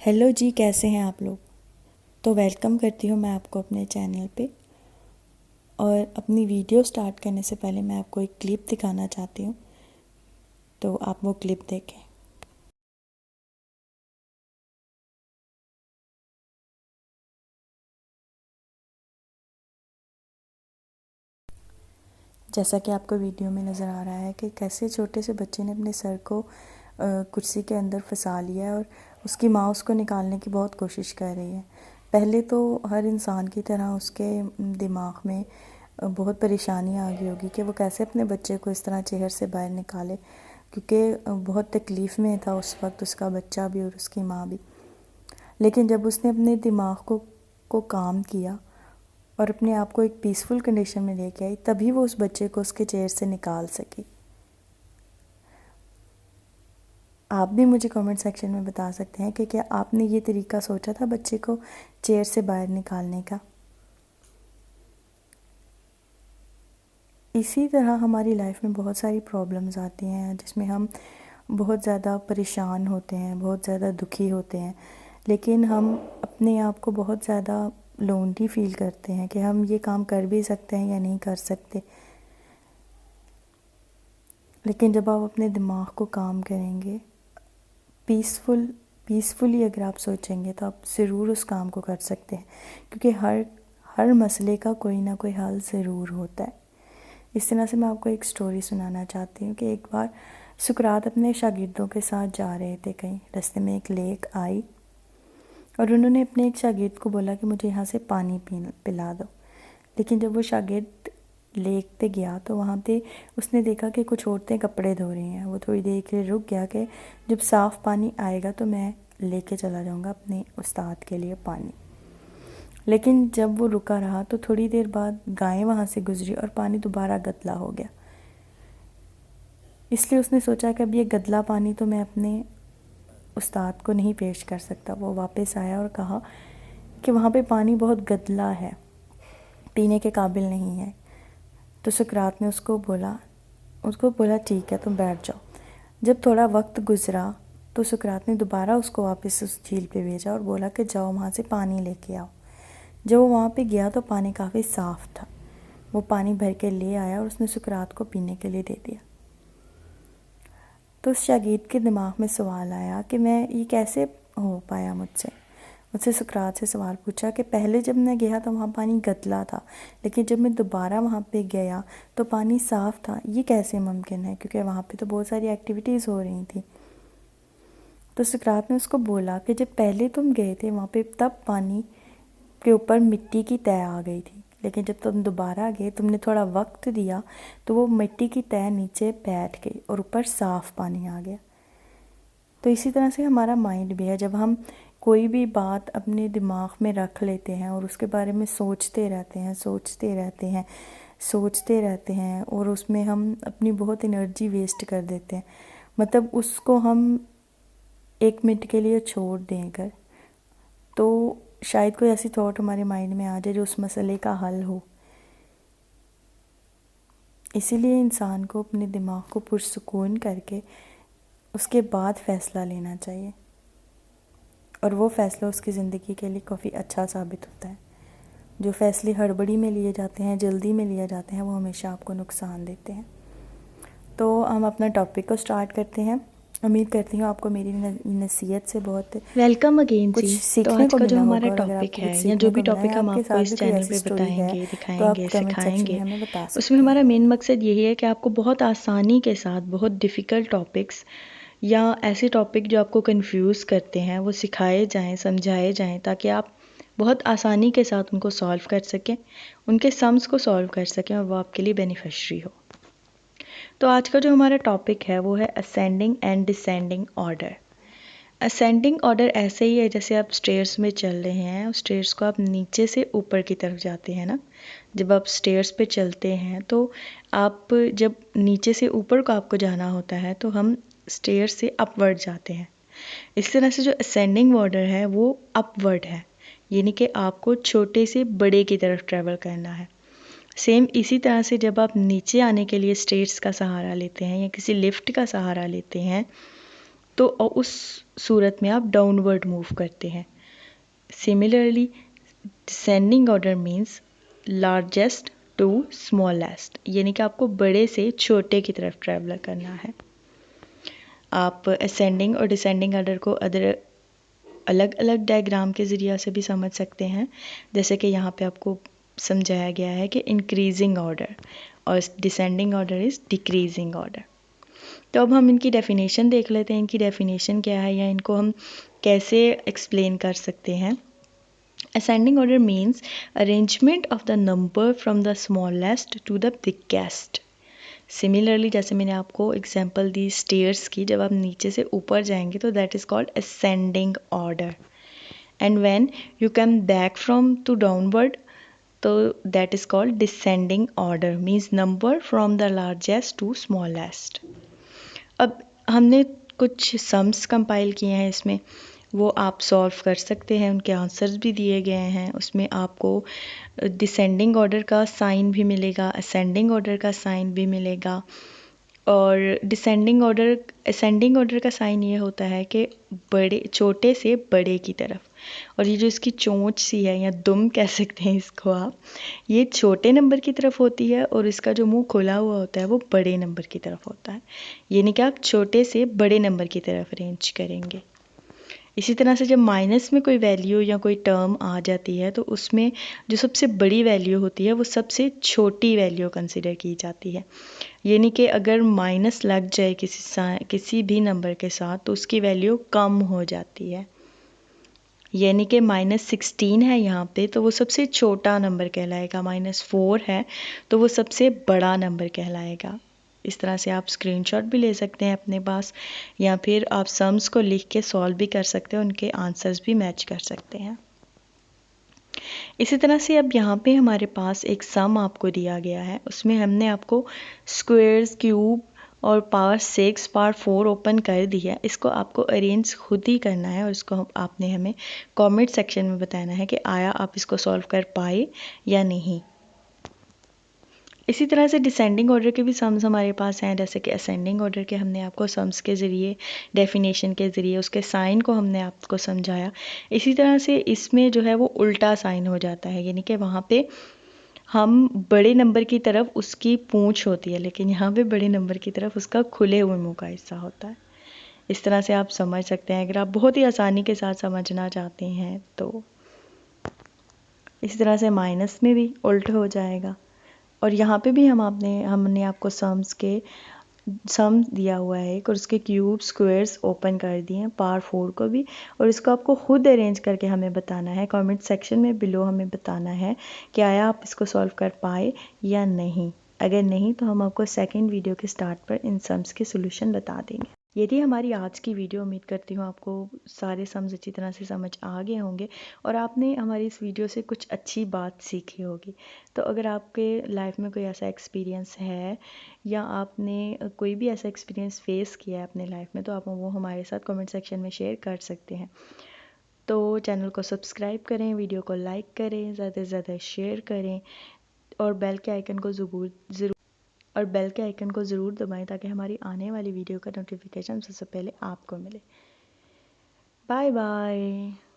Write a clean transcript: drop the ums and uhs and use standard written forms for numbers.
Hello जी, कैसे हैं आप लोग। तो वेलकम करती हूँ मैं आपको अपने चैनल पे। और अपनी वीडियो स्टार्ट करने से पहले मैं आपको एक क्लिप दिखाना चाहती हूँ, तो आप वो क्लिप देखें। जैसा कि आपको वीडियो में नज़र आ रहा है कि कैसे छोटे से बच्चे ने अपने सर को कुर्सी के अंदर फंसा लिया है और उसकी माँ उसको निकालने की बहुत कोशिश कर रही है। पहले तो हर इंसान की तरह उसके दिमाग में बहुत परेशानी आ गई होगी कि वो कैसे अपने बच्चे को इस तरह चेहर से बाहर निकाले, क्योंकि बहुत तकलीफ़ में था उस वक्त उसका बच्चा भी और उसकी माँ भी। लेकिन जब उसने अपने दिमाग को काम किया और अपने आप को एक पीसफुल कंडीशन में लेके आई, तभी वो उस बच्चे को उसके चेयर से निकाल सकी। आप भी मुझे कमेंट सेक्शन में बता सकते हैं कि क्या आपने ये तरीका सोचा था बच्चे को चेयर से बाहर निकालने का। इसी तरह हमारी लाइफ में बहुत सारी प्रॉब्लम्स आती हैं जिसमें हम बहुत ज़्यादा परेशान होते हैं, बहुत ज़्यादा दुखी होते हैं, लेकिन हम अपने आप को बहुत ज़्यादा लोनली फील करते हैं कि हम ये काम कर भी सकते हैं या नहीं कर सकते। लेकिन जब आप अपने दिमाग को काम करेंगे, पीसफुली अगर आप सोचेंगे, तो आप ज़रूर उस काम को कर सकते हैं, क्योंकि हर मसले का कोई ना कोई हल ज़रूर होता है। इस तरह से मैं आपको एक स्टोरी सुनाना चाहती हूँ कि एक बार सुकरात अपने शागिर्दों के साथ जा रहे थे कहीं। रास्ते में एक लेक आई और उन्होंने अपने एक शागिर्द को बोला कि मुझे यहाँ से पानी पिला दो। लेकिन जब वो शागिर्द लेक पे गया तो वहाँ पे उसने देखा कि कुछ औरतें कपड़े धो रही हैं। वो थोड़ी देर के लिए रुक गया कि जब साफ़ पानी आएगा तो मैं लेके चला जाऊँगा अपने उस्ताद के लिए पानी। लेकिन जब वो रुका रहा तो थोड़ी देर बाद गायें वहाँ से गुजरी और पानी दोबारा गदला हो गया। इसलिए उसने सोचा कि अब ये गदला पानी तो मैं अपने उस्ताद को नहीं पेश कर सकता। वो वापस आया और कहा कि वहाँ पे पानी बहुत गदला है, पीने के काबिल नहीं है। तो सुकरात ने उसको बोला ठीक है, तुम बैठ जाओ। जब थोड़ा वक्त गुजरा तो सुकरात ने दोबारा उसको वापस उस झील पे भेजा और बोला कि जाओ वहाँ से पानी लेके आओ। जब वो वहाँ पे गया तो पानी काफ़ी साफ़ था। वो पानी भर के ले आया और उसने सुकरात को पीने के लिए दे दिया। तो उस शागिर्द के दिमाग में सवाल आया कि मैं ये कैसे हो पाया मुझसे सुकरात से सवाल पूछा कि पहले जब मैं गया तो वहाँ पानी गदला था, लेकिन जब मैं दोबारा वहाँ पे गया तो पानी साफ़ था। ये कैसे मुमकिन है, क्योंकि वहाँ पे तो बहुत सारी एक्टिविटीज़ हो रही थी। तो सुकरात ने उसको बोला कि जब पहले तुम गए थे वहाँ पे तब पानी के ऊपर मिट्टी की तह आ गई थी, लेकिन जब तुम दोबारा गए, तुमने थोड़ा वक्त दिया तो वो मिट्टी की तह नीचे बैठ गई और ऊपर साफ़ पानी आ गया। तो इसी तरह से हमारा माइंड भी है। जब हम कोई भी बात अपने दिमाग में रख लेते हैं और उसके बारे में सोचते रहते हैं और उसमें हम अपनी बहुत एनर्जी वेस्ट कर देते हैं, मतलब उसको हम 1 मिनट के लिए छोड़ दें अगर, तो शायद कोई ऐसी थॉट हमारे माइंड में आ जाए जो उस मसले का हल हो। इसीलिए इंसान को अपने दिमाग को पुरसुकून करके उसके बाद फ़ैसला लेना चाहिए, और वो फ़ैसला उसकी ज़िंदगी के लिए काफ़ी अच्छा साबित होता है। जो फ़ैसले हड़बड़ी में लिए जाते हैं, जल्दी में लिए जाते हैं, वो हमेशा आपको नुकसान देते हैं। तो हम अपना टॉपिक को स्टार्ट करते हैं। उम्मीद करती हूँ आपको मेरी नसीहत से बहुत वेलकम अगेन कुछ जी। तो सीखने आज को का जो मिला हमारा होगा, और अगर टॉपिक आपको है कुछ या जो सीखने भी को मिला है, टॉपिक हम आपके आपको साथ भी इस कोई चैनल ऐसी पे स्टोरी है, बताएंगे, तो दिखाएंगे, आप कमेंट सेक्शन में सिखाएंगे, हमें बता उसमें सकते हैं। हमारा मेन मकसद यही है कि आपको बहुत आसानी के साथ बहुत डिफ़िकल्ट टॉपिक्स या ऐसे टॉपिक जो आपको कंफ्यूज करते हैं वो सिखाए जाएं, समझाए जाएं, ताकि आप बहुत आसानी के साथ उनको सॉल्व कर सकें, उनके सम्स को सॉल्व कर सकें और वो आपके लिए बेनिफिशरी हो। तो आज का जो हमारा टॉपिक है वो है ascending and descending order. Ascending order ऐसे ही है जैसे आप स्टेयर्स में चल रहे हैं, उस स्टेयर्स को आप नीचे से ऊपर की तरफ जाते हैं ना। जब आप स्टेयर्स पे चलते हैं तो आप जब नीचे से ऊपर को आपको जाना होता है तो हम स्टेयर्स से अपवर्ड जाते हैं। इस तरह से जो असेंडिंग ऑर्डर है वो अपवर्ड है, यानी कि आपको छोटे से बड़े की तरफ ट्रैवल करना है। सेम इसी तरह से जब आप नीचे आने के लिए स्टेयर्स का सहारा लेते हैं या किसी लिफ्ट का सहारा लेते हैं तो उस सूरत में आप डाउनवर्ड मूव करते हैं। Similarly descending order means largest to smallest, यानी कि आपको बड़े से छोटे की तरफ ट्रैवल करना है। आप असेंडिंग और डिसेंडिंग ऑर्डर को अलग अलग डायग्राम के ज़रिए से भी समझ सकते हैं, जैसे कि यहाँ पे आपको समझाया गया है कि इंक्रीजिंग ऑर्डर और descending order is decreasing order. तो अब हम इनकी डेफिनेशन देख लेते हैं, इनकी डेफिनेशन क्या है या इनको हम कैसे एक्सप्लेन कर सकते हैं। Ascending order means arrangement of the number from the smallest to the biggest. Similarly, जैसे मैंने आपको एग्जाम्पल दी स्टेयर्स की, जब आप नीचे से ऊपर जाएंगे तो that is called ascending order. And when you come back from to downward, तो that is called descending order, means number from the largest to smallest. अब हमने कुछ सम्स कंपाइल किए हैं इसमें, वो आप सॉल्व कर सकते हैं, उनके आंसर्स भी दिए गए हैं। उसमें आपको डिसेंडिंग ऑर्डर का साइन भी मिलेगा, असेंडिंग ऑर्डर का साइन भी मिलेगा। और असेंडिंग ऑर्डर का साइन ये होता है कि छोटे से बड़े की तरफ, और ये जो इसकी चोंच सी है या दुम कह सकते हैं इसको आप, ये छोटे नंबर की तरफ होती है और इसका जो मुंह खुला हुआ होता है वो बड़े नंबर की तरफ होता है, यानी कि आप छोटे से बड़े नंबर की तरफ अरेंज करेंगे। इसी तरह से जब माइनस में कोई वैल्यू या कोई टर्म आ जाती है तो उसमें जो सबसे बड़ी वैल्यू होती है वो सबसे छोटी वैल्यू कंसिडर की जाती है, यानी कि अगर माइनस लग जाए किसी भी नंबर के साथ तो उसकी वैल्यू कम हो जाती है। यानी कि -16 है यहाँ पे तो वो सबसे छोटा नंबर कहलाएगा, -4 है तो वो सबसे बड़ा नंबर कहलाएगा। इस तरह से आप स्क्रीनशॉट भी ले सकते हैं अपने पास, या फिर आप सम्स को लिख के सॉल्व भी कर सकते हैं, उनके आंसर्स भी मैच कर सकते हैं। इसी तरह से अब यहाँ पे हमारे पास एक सम आपको दिया गया है, उसमें हमने आपको स्क्वायर्स, क्यूब और पावर 6, पावर 4 ओपन कर दिया। इसको आपको अरेंज खुद ही करना है और इसको आपने हमें कमेंट सेक्शन में बताना है कि आया आप इसको सॉल्व कर पाए या नहीं। इसी तरह से डिसेंडिंग ऑर्डर के भी सम्स हमारे पास हैं, जैसे कि असेंडिंग ऑर्डर के हमने आपको सम्स के ज़रिए, डेफिनेशन के ज़रिए, उसके साइन को हमने आपको समझाया। इसी तरह से इसमें जो है वो उल्टा साइन हो जाता है, यानी कि वहाँ पे हम बड़े नंबर की तरफ उसकी पूंछ होती है, लेकिन यहाँ पे बड़े नंबर की तरफ उसका खुले हुए मुंह का हिस्सा होता है। इस तरह से आप समझ सकते हैं, अगर आप बहुत ही आसानी के साथ समझना चाहते हैं तो। इसी तरह से माइनस में भी उल्ट हो जाएगा। और यहाँ पे भी हमने आपको सम दिया हुआ है और उसके क्यूब, स्क्वायर्स ओपन कर दिए हैं, पावर 4 को भी, और इसको आपको खुद अरेंज करके हमें बताना है। कमेंट सेक्शन में बिलो हमें बताना है कि आया आप इसको सॉल्व कर पाए या नहीं। अगर नहीं तो हम आपको सेकंड वीडियो के स्टार्ट पर इन सम्स के सोल्यूशन बता देंगे। ये थी हमारी आज की वीडियो। उम्मीद करती हूँ आपको सारे सम्स अच्छी तरह से समझ आ गए होंगे और आपने हमारी इस वीडियो से कुछ अच्छी बात सीखी होगी। तो अगर आपके लाइफ में कोई ऐसा एक्सपीरियंस है या आपने कोई भी ऐसा एक्सपीरियंस फेस किया है अपने लाइफ में, तो आप वो हमारे साथ कमेंट सेक्शन में शेयर कर सकते हैं। तो चैनल को सब्सक्राइब करें, वीडियो को लाइक करें, ज़्यादा से ज़्यादा शेयर करें और बेल के आइकन को ज़रूर दबाएं ताकि हमारी आने वाली वीडियो का नोटिफिकेशन सबसे पहले आपको मिले। Bye bye.